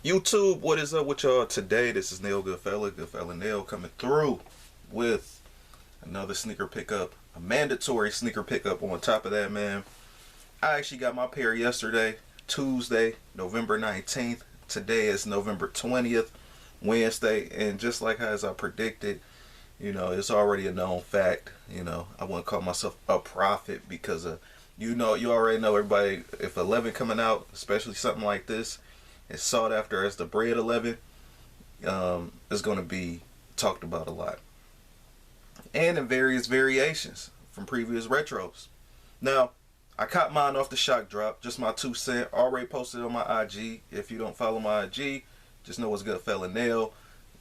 YouTube, what is up with y'all today? This is Nail Goodfella Nail coming through with another sneaker pickup, a mandatory sneaker pickup. On top of that, man, I actually got my pair yesterday, Tuesday, November 19th. Today is November 20th, Wednesday, and just like as I predicted, it's already a known fact. I wouldn't call myself a prophet because you already know everybody, if 11 coming out, especially something like this, it's sought after as the Bred 11, is going to be talked about a lot. And in various variations from previous retros. Now, I caught mine off the shock drop, just my 2 cents, already posted on my IG. If you don't follow my IG, just know it's Goodfella Nail,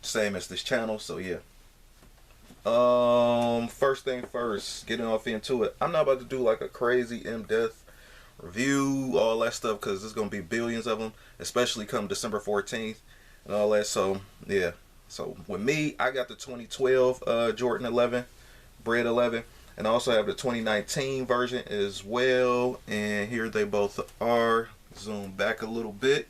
same as this channel, so yeah. First thing first, getting off into it. I'm not about to do like a crazy in-depth review, all that stuff, because there's going to be billions of them, especially come December 14th and all that. So yeah, so with me, I got the 2012 Jordan 11, Bred 11, and I also have the 2019 version as well. And here they both are. Zoom back a little bit.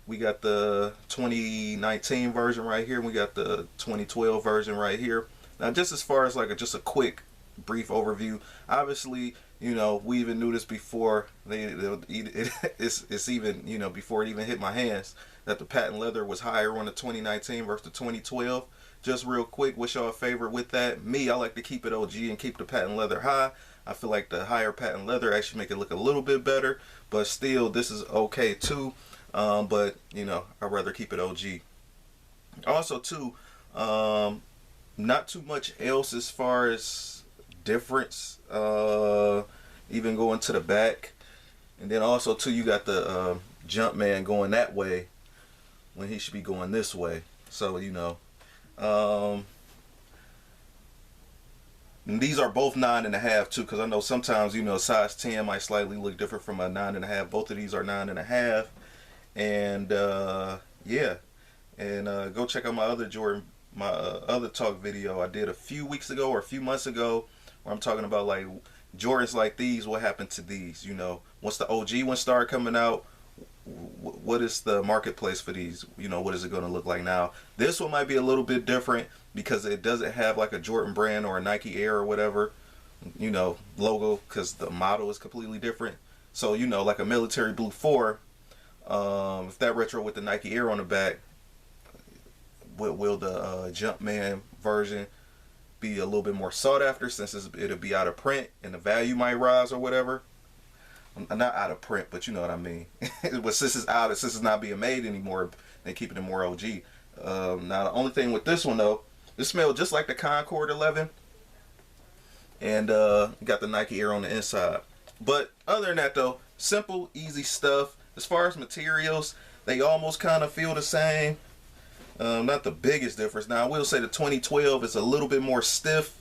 We got the 2019 version right here. We got the 2012 version right here. Now, just as far as like just a quick brief overview, obviously, we even knew this before it's even, before it even hit my hands, that the patent leather was higher on the 2019 versus the 2012. Just real quick, what's y'all favorite with that? Me, I like to keep it OG and keep the patent leather high. I feel like the higher patent leather actually make it look a little bit better, but still, this is okay too. But I'd rather keep it OG. Also too, not too much else as far as difference, even going to the back. And then also too, you got the jump man going that way when he should be going this way. So and these are both 9.5 too, because I know sometimes size 10 might slightly look different from a 9.5. Both of these are 9.5. And yeah, and go check out my other Jordan, my other talk video I did a few weeks ago or a few months ago, where I'm talking about like Jordans like these, what happened to these. Once the OG ones start coming out, what is the marketplace for these? What is it going to look like now? This one might be a little bit different because it doesn't have like a Jordan brand or a Nike Air or whatever logo, because the model is completely different. So like a military blue 4, if that retro with the Nike Air on the back, will the Jumpman version be a little bit more sought after, since it'll be out of print and the value might rise or whatever? Not out of print, but you know what I mean. But since it's not being made anymore, they keeping it more OG. Now the only thing with this one though, it smells just like the Concord 11, and got the Nike Air on the inside. But other than that though, simple, easy stuff. As far as materials, they almost kind of feel the same. Not the biggest difference. Now I will say the 2012 is a little bit more stiff,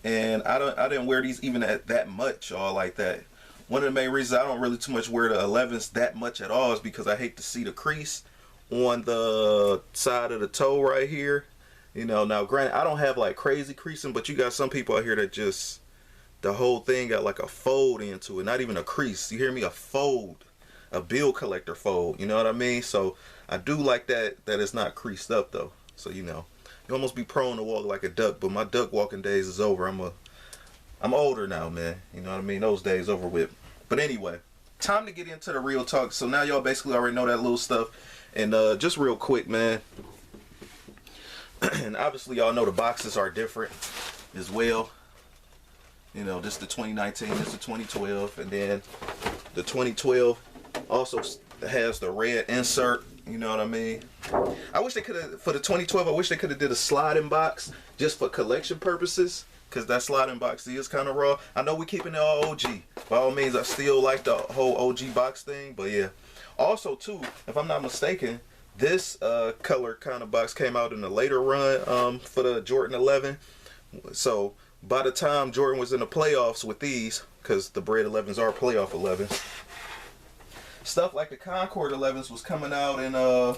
and I didn't wear these even that much all like that. One of the main reasons I don't really too much wear the 11s that much at all is because I hate to see the crease on the side of the toe right here. Now granted, I don't have like crazy creasing, but you got some people out here that just, the whole thing got like a fold into it. Not even a crease, you hear me? A fold. A bill collector fold, you know what I mean? So I do like that it's not creased up though. So you almost be prone to walk like a duck, but my duck walking days is over. I'm older now, man. You know what I mean? Those days over with. But anyway, time to get into the real talk. So now y'all basically already know that little stuff. And just real quick, man. And obviously y'all know the boxes are different as well. This the 2019, this the 2012, and then the 2012 also has the red insert. You know what I mean? I wish they could have, for the 2012, I wish they could have did a sliding box just for collection purposes, because that sliding box is kind of raw. I know we keeping it all OG. By all means, I still like the whole OG box thing, but yeah. Also too, if I'm not mistaken, this color kind of box came out in the later run for the Jordan 11. So by the time Jordan was in the playoffs with these, because the Bred 11s are playoff 11s, stuff like the Concord 11s was coming out and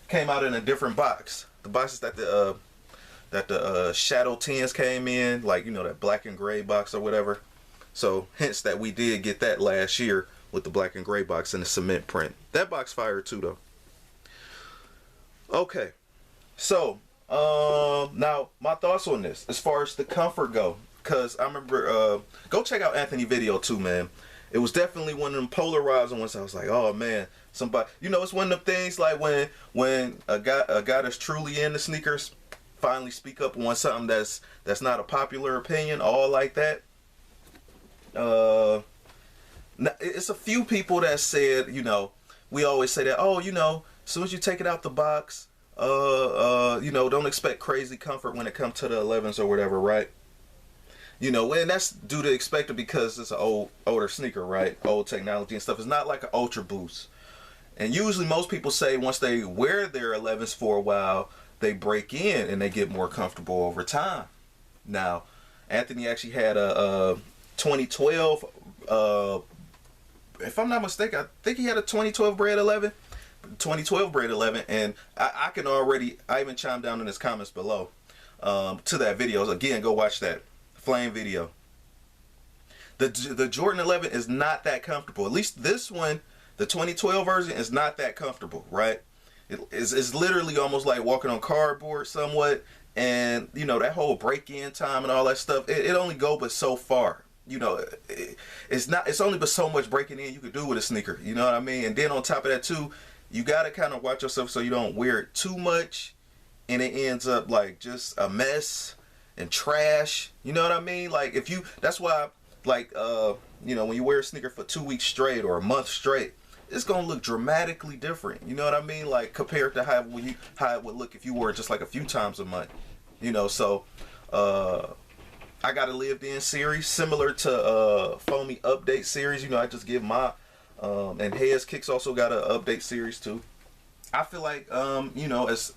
came out in a different box. The boxes that the Shadow 10s came in, like that black and gray box or whatever. So hence that we did get that last year with the black and gray box and the cement print. That box fire too though. Okay, so now my thoughts on this as far as the comfort go, because I remember go check out Anthony video too, man. It was definitely one of them polarizing ones. I was like, oh man, somebody, you know, it's one of them things like when a guy that's truly into sneakers finally speak up on something that's not a popular opinion, all like that. It's a few people that said, you know, we always say that, oh, you know, as soon as you take it out the box, you know, don't expect crazy comfort when it comes to the 11s or whatever, right? You know, and that's due to expected because it's an older sneaker, right? Old technology and stuff. It's not like an Ultra Boost. And usually most people say once they wear their 11s for a while, they break in and they get more comfortable over time. Now, Anthony actually had a 2012, if I'm not mistaken, I think he had a 2012 Bred 11. 2012 Bred 11, and I even chimed down in his comments below to that video. Again, go watch that flame video. The Jordan 11 is not that comfortable. At least this one, the 2012 version, is not that comfortable, right? It's literally almost like walking on cardboard somewhat, and you know that whole break-in time and all that stuff. It only go but so far. You know, it's only but so much breaking in you could do with a sneaker. You know what I mean? And then on top of that too, you gotta kind of watch yourself so you don't wear it too much, and it ends up like just a mess and trash. You know what I mean? Like that's why, like you know, when you wear a sneaker for 2 weeks straight or a month straight, it's gonna look dramatically different. You know what I mean? Like compared to how it would look if you wore it just like a few times a month. You know, so I got a lived in series similar to Foamy Update series. You know, I just give my and Heads Kicks also got an update series too. I feel like you know, as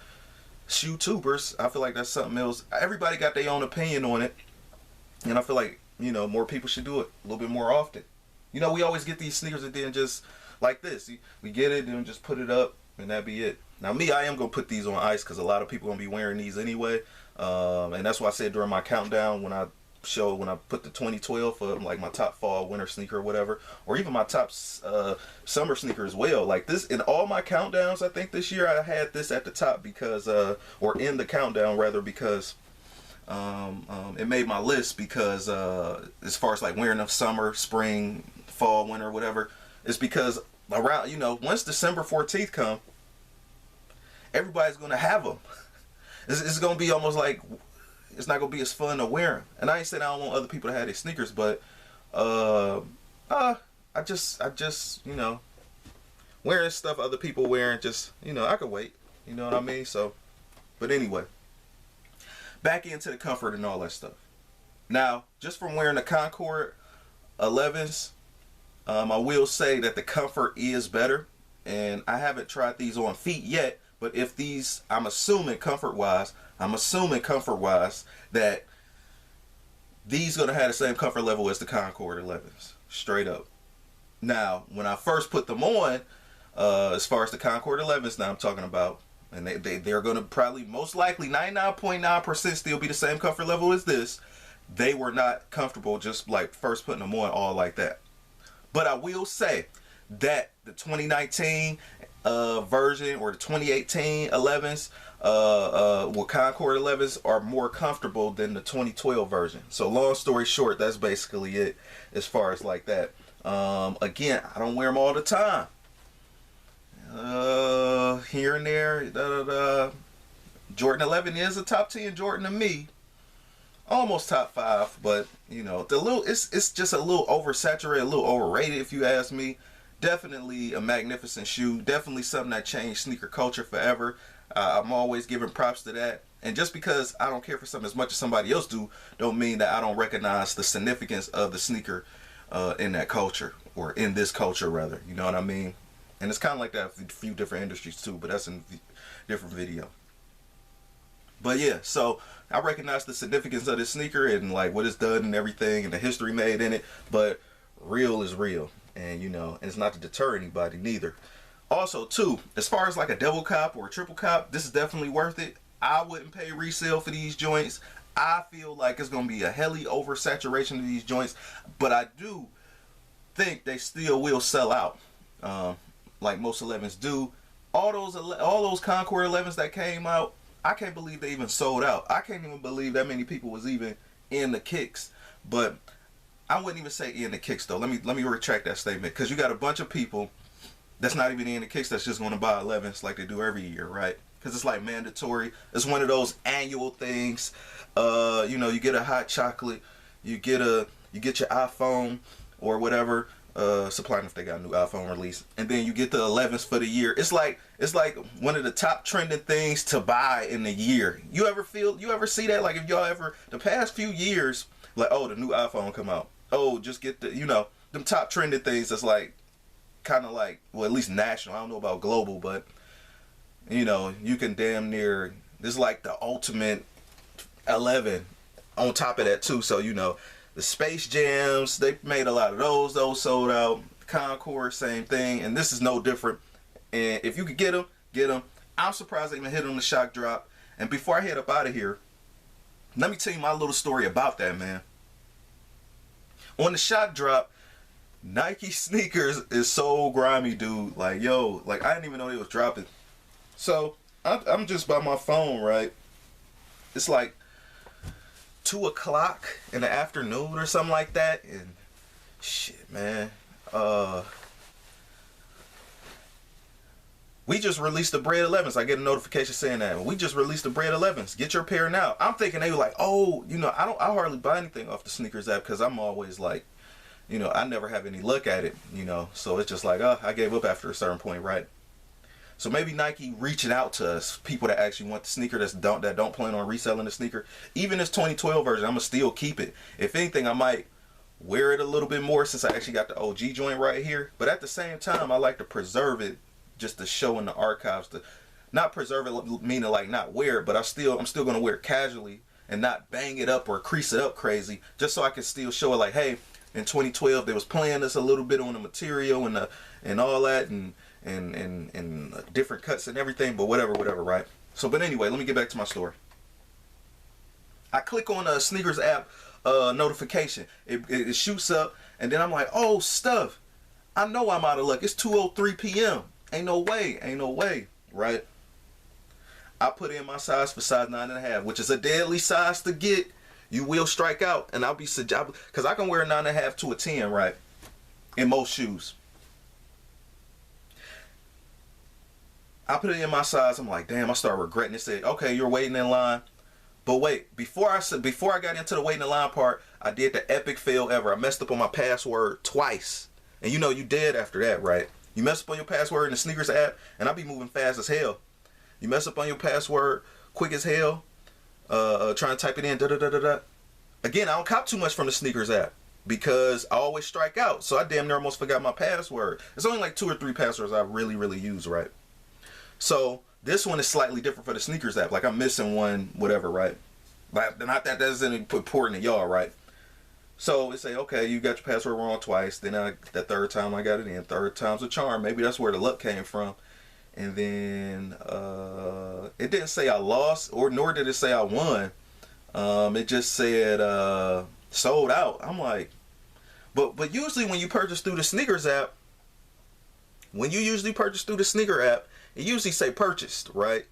shoe tubers, I feel like that's something else. Everybody got their own opinion on it, and I feel like, you know, more people should do it a little bit more often. You know, we always get these sneakers and then just like this, we get it and just put it up and that be it. Now me, I am gonna put these on ice because a lot of people gonna be wearing these anyway, and that's why I said during my countdown when I put the 2012 for like my top fall winter sneaker or whatever, or even my top summer sneaker as well. Like this in all my countdowns, I think this year I had this at the top because or in the countdown rather, because it made my list because as far as like wearing them summer, spring, fall, winter, whatever, it's because around, you know, once December 14th come, everybody's gonna have them. It's gonna be almost like it's not gonna be as fun to wear them. And I ain't saying I don't want other people to have their sneakers, but I just you know, wearing stuff other people wearing, just, you know, I could wait. You know what I mean? So, but anyway, back into the comfort and all that stuff. Now, just from wearing the Concord 11s, I will say that the comfort is better, and I haven't tried these on feet yet. But if these, I'm assuming comfort wise that these gonna have the same comfort level as the Concord 11s, straight up. Now, when I first put them on, as far as the Concord 11s, now I'm talking about, and they're gonna probably most likely 99.9% still be the same comfort level as this. They were not comfortable just like first putting them on all like that. But I will say that the 2019 version or the 2018 11s with Concord 11s are more comfortable than the 2012 version. So long story short, that's basically it as far as like that. Again, I don't wear them all the time. Here and there, Jordan 11 is a top 10 Jordan to me. Almost top 5, but you know, it's just a little oversaturated, a little overrated if you ask me. Definitely a magnificent shoe. Definitely something that changed sneaker culture forever. I'm always giving props to that. And just because I don't care for something as much as somebody else do, don't mean that I don't recognize the significance of the sneaker in that culture, or in this culture rather. You know what I mean? And it's kind of like that in a few different industries too, but that's in a different video. But yeah, so I recognize the significance of this sneaker and like what it's done and everything and the history made in it. But real is real, and you know, and it's not to deter anybody neither. Also too, as far as like a double cop or a triple cop, this is definitely worth it. I wouldn't pay resale for these joints. I feel like it's gonna be a helly oversaturation of these joints, but I do think they still will sell out, like most 11s do. all those Concord 11s that came out, I can't believe they even sold out. I can't even believe that many people was even in the kicks. But I wouldn't even say in the kicks though. Let me retract that statement, because you got a bunch of people that's not even in the kicks that's just going to buy 11s like they do every year, right? Because it's like mandatory. It's one of those annual things. You know, you get a hot chocolate, you get your iPhone or whatever. Supplying if they got a new iPhone release, and then you get the 11s for the year. It's like one of the top trending things to buy in the year. You ever see that? Like, if y'all ever, the past few years, like, oh, the new iPhone come out. Oh, just get the, you know, them top trending things that's like, kind of like, well, at least national. I don't know about global, but, you know, you can damn near, this is like the ultimate 11 on top of that too. So, you know, the Space Jams, they made a lot of those. Those sold out. Concord, same thing. And this is no different. And if you could get them, get them. I'm surprised they even hit on the shock drop. And before I head up out of here, let me tell you my little story about that, man. On the shock drop, Nike sneakers is so grimy, dude. Like, yo, like, I didn't even know they was dropping. So, I'm just by my phone, right? It's like 2 o'clock in the afternoon or something like that, and shit, man, we just released the Bred 11s. I get a notification saying that we just released the Bred 11s. Get your pair now. I'm thinking they were like, oh, you know, I hardly buy anything off the sneakers app because I'm always like, you know, I never have any look at it, you know, so it's just like, oh, I gave up after a certain point, right? So maybe Nike reaching out to us, people that actually want the sneaker that don't plan on reselling the sneaker. Even this 2012 version, I'm gonna still keep it. If anything, I might wear it a little bit more since I actually got the OG joint right here. But at the same time, I like to preserve it just to show in the archives. To not preserve it meaning like not wear it, but I'm still gonna wear it casually and not bang it up or crease it up crazy, just so I can still show it like, hey, in 2012 they was playing this a little bit on the material and all that and different cuts and everything, but whatever, right? So, but anyway, let me get back to my story. I click on a sneakers app notification. It shoots up, and then I'm like, oh, stuff. I know I'm out of luck. It's 2:03 p.m. Ain't no way, right? I put in my size for size 9.5, which is a deadly size to get. You will strike out, and I'll be because I can wear a 9.5 to a 10, right? In most shoes. I put it in my size. I'm like, damn, I start regretting it. Said, okay, you're waiting in line. But wait, before I got into the waiting in line part, I did the epic fail ever. I messed up on my password twice. And you know you dead after that, right? You mess up on your password in the sneakers app, and I be moving fast as hell. You mess up on your password quick as hell, trying to type it in, da-da-da-da-da. Again, I don't cop too much from the sneakers app because I always strike out. So I damn near almost forgot my password. It's only like 2 or 3 passwords I really, really use, right? So this one is slightly different for the sneakers app. Like I'm missing one, whatever, right? But not that that's important to y'all, right? So it say, okay, you got your password wrong twice. Then the third time I got it in. Third time's a charm. Maybe that's where the luck came from. And then it didn't say I lost, nor did it say I won. It just said sold out. I'm like, but usually when you purchase through the sneakers app, it usually say purchased, right?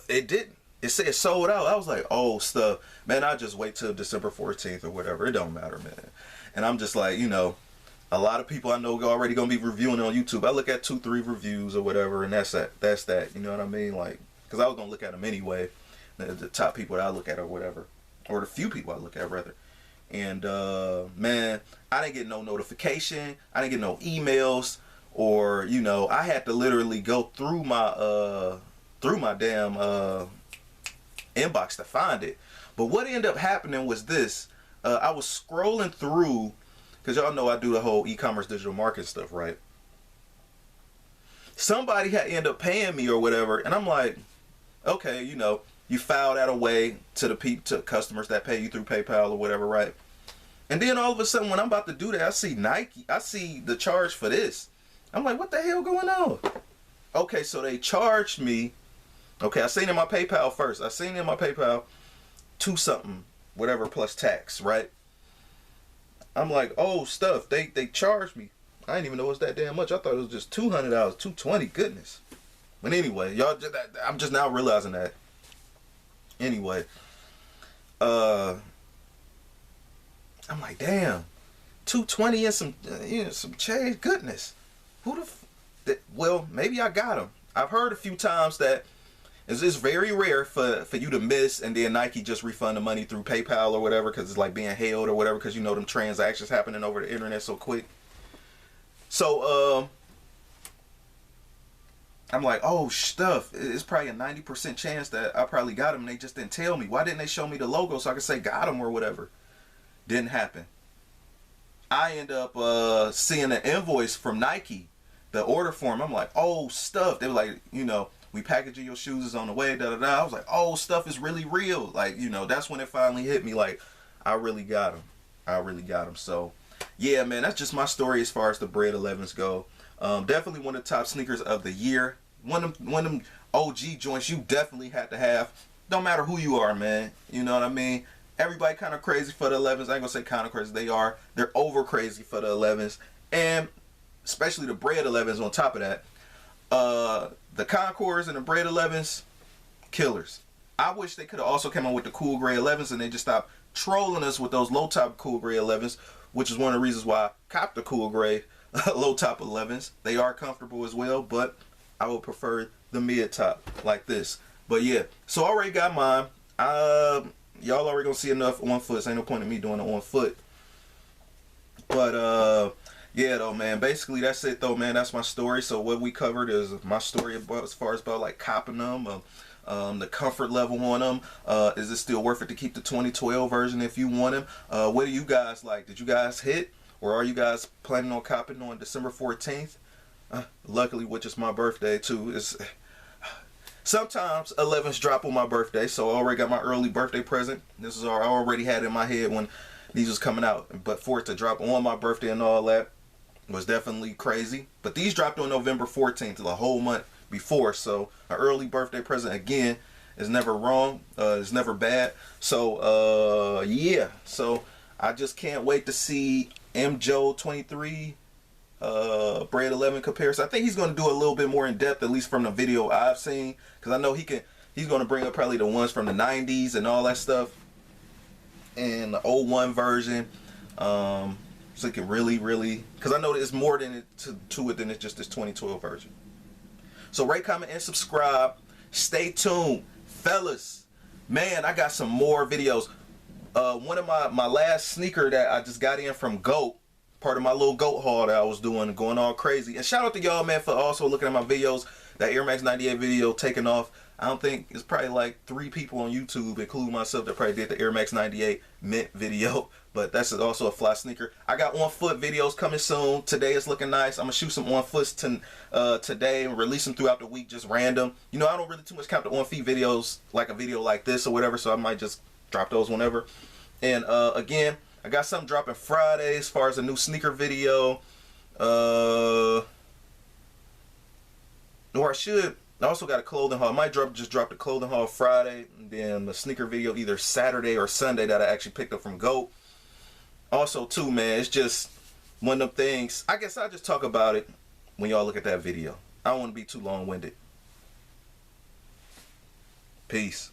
It didn't. It said sold out. I was like, oh, stuff. Man, I'll just wait till December 14th or whatever. It don't matter, man. And I'm just like, you know, a lot of people I know are already going to be reviewing it on YouTube. I look at 2-3 reviews or whatever, and that's that. You know what I mean? Like, because I was going to look at them anyway. The top people that I look at or whatever. Or the few people I look at, rather. And, man, I didn't get no notification. I didn't get no emails. Or, you know, I had to literally go through my damn inbox to find it. But what ended up happening was this. I was scrolling through, because y'all know I do the whole e-commerce digital marketing stuff, right? Somebody had ended up paying me or whatever, and I'm like, okay, you know, you file that away to to customers that pay you through PayPal or whatever, right? And then all of a sudden, when I'm about to do that, I see Nike. I see the charge for this. I'm like, what the hell going on? Okay, so they charged me. Okay, I seen in my PayPal first. I seen in my PayPal 2 something, whatever, plus tax, right? I'm like, oh, stuff. They charged me. I didn't even know it was that damn much. I thought it was just $200, $220. Goodness. But anyway, y'all, I'm just now realizing that. Anyway, I'm like, damn, 220 and some, some change. Goodness, who well, maybe I got them. I've heard a few times that it's very rare for you to miss and then Nike just refund the money through PayPal or whatever because it's like being held or whatever because them transactions happening over the internet so quick. So I'm like, oh, stuff. It's probably a 90% chance that I probably got them and they just didn't tell me. Why didn't they show me the logo so I could say got them or whatever? Didn't happen. I end up seeing an invoice from Nike, the order form. I'm like, oh, stuff. They were like, we packaging your shoes is on the way, da da da. I was like, oh, stuff is really real. Like, that's when it finally hit me. Like, I really got them. I really got them. So, yeah, man, that's just my story as far as the Bred 11s go. Definitely one of the top sneakers of the year. One of them OG joints you definitely had to have. Don't matter who you are, man. You know what I mean? Everybody kind of crazy for the 11s. I ain't gonna say kind of crazy. They are. They're over crazy for the 11s. And especially the Bred 11s on top of that. The Concords and the Bred 11s, killers. I wish they could have also come out with the cool gray 11s and they just stopped trolling us with those low top cool gray 11s, which is one of the reasons why I copped the cool gray low top 11s. They are comfortable as well, but I would prefer the mid top like this. But yeah, so I already got mine. Y'all already gonna see enough on foot, so ain't no point in me doing it on foot. But yeah though, man, basically that's it though, man. That's my story. So what we covered is my story about as far as about like copping them, the comfort level on them. Is it still worth it to keep the 2012 version if you want them? What do you guys like? Did you guys hit? Or are you guys planning on copping on December 14th? Luckily, which is my birthday too. Sometimes 11s drop on my birthday, so I already got my early birthday present. This is all I already had in my head when these was coming out. But for it to drop on my birthday and all that was definitely crazy. But these dropped on November 14th, the whole month before. So an early birthday present, again, is never wrong. It's never bad. So, yeah. So I just can't wait to see Joe 23 Bred 11 comparison. I think he's going to do a little bit more in depth, at least from the video I've seen, because I know he's going to bring up probably the ones from the 90s and all that stuff and the 01 version, so it can really because I know there's more than to it than it's just this 2012 version. So rate, comment, and subscribe. Stay tuned, fellas. Man, I got some more videos. One of my last sneaker that I just got in from GOAT, part of my little GOAT haul that I was doing, going all crazy. And shout out to y'all, man, for also looking at my videos. That Air Max 98 video taking off. I don't think it's probably like 3 people on YouTube, including myself, that probably did the Air Max 98 mint video. But that's also a fly sneaker. I got on foot videos coming soon. Today is looking nice. I'm gonna shoot some on foots today and release them throughout the week, just random. I don't really too much count the on feet videos like a video like this or whatever, so I might just drop those whenever. And again, I got something dropping Friday as far as a new sneaker video. Or I also got a clothing haul. I might just drop the clothing haul Friday, and then the sneaker video either Saturday or Sunday that I actually picked up from GOAT. Also too, man, it's just one of them things. I guess I'll just talk about it when y'all look at that video. I don't want to be too long-winded. Peace.